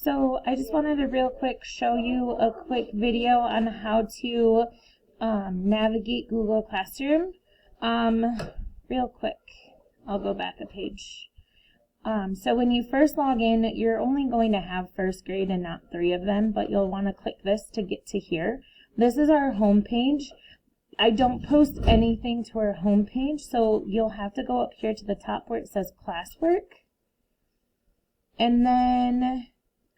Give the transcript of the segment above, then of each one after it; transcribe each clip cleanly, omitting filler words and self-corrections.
So I just wanted to real quick show you a quick video on how to navigate Google Classroom. Real quick, I'll go back a page. So when you first log in, you're only going to have first grade and not 3 of them, but you'll want to click this to get to here. This is our home page. I don't post anything to our home page, so you'll have to go up here to the top where it says classwork. And then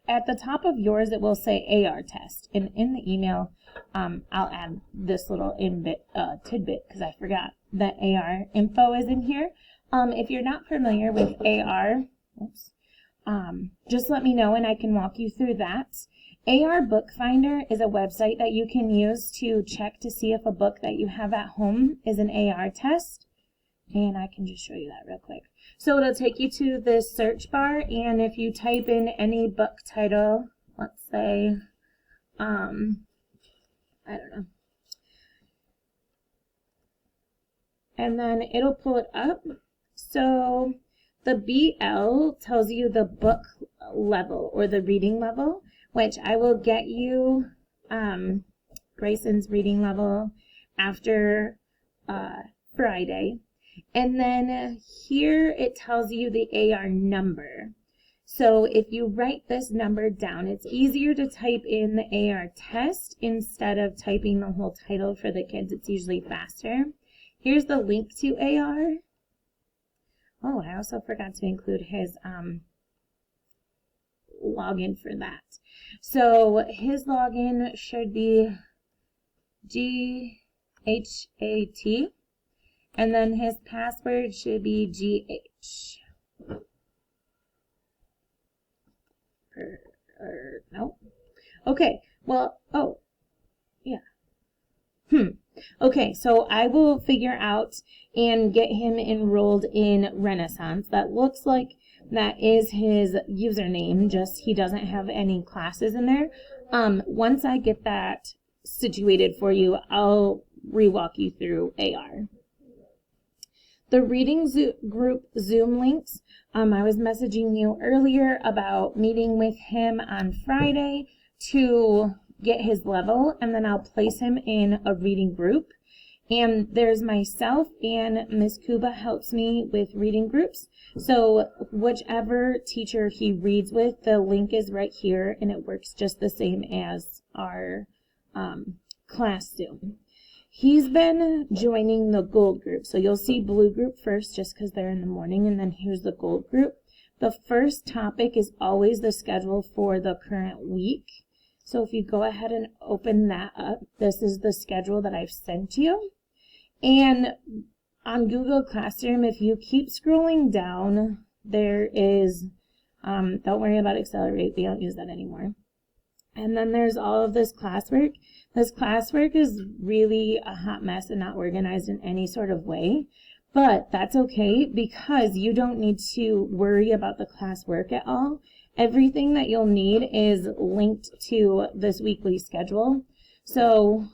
at the top of yours, it will say AR test. And in the email, I'll add this little tidbit because I forgot that AR info is in here. If you're not familiar with AR, just let me know and I can walk you through that. AR Book Finder is a website that you can use to check to see if a book that you have at home is an AR test. And I can just show you that real quick. So it'll take you to this search bar, and if you type in any book title, let's say, I don't know, and then it'll pull it up. So the BL tells you the book level or the reading level, which I will get you Grayson's reading level after Friday. And then here it tells you the AR number. So if you write this number down, it's easier to type in the AR test instead of typing the whole title for the kids. It's usually faster. Here's the link to AR. Oh, I also forgot to include his login for that. So his login should be GHAT. And then his password should be GH. No. Okay, well, oh, yeah. Okay, so I will figure out and get him enrolled in Renaissance. That looks like that is his username, just he doesn't have any classes in there. Once I get that situated for you, I'll re-walk you through AR. The reading group Zoom links, I was messaging you earlier about meeting with him on Friday to get his level, and then I'll place him in a reading group. And there's myself and Miss Kuba helps me with reading groups. So whichever teacher he reads with, the link is right here, and it works just the same as our class Zoom. He's been joining the gold group. So you'll see blue group first just because they're in the morning, and then here's the gold group. The first topic is always the schedule for the current week. So if you go ahead and open that up, this is the schedule that I've sent you. And on Google Classroom, if you keep scrolling down, there is, don't worry about Accelerate, we don't use that anymore. And then there's all of this classwork. This classwork is really a hot mess and not organized in any sort of way. But that's okay because you don't need to worry about the classwork at all. Everything that you'll need is linked to this weekly schedule. So,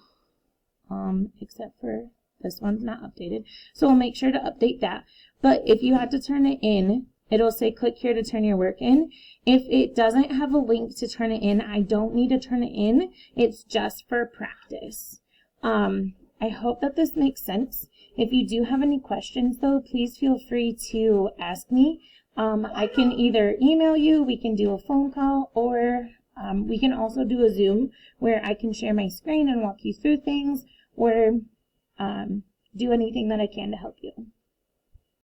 except for this one's not updated. So we'll make sure to update that. But if you have to turn it in, it'll say click here to turn your work in. If it doesn't have a link to turn it in, I don't need to turn it in. It's just for practice. I hope that this makes sense. If you do have any questions though, please feel free to ask me. I can either email you, we can do a phone call, or we can also do a Zoom where I can share my screen and walk you through things, or do anything that I can to help you.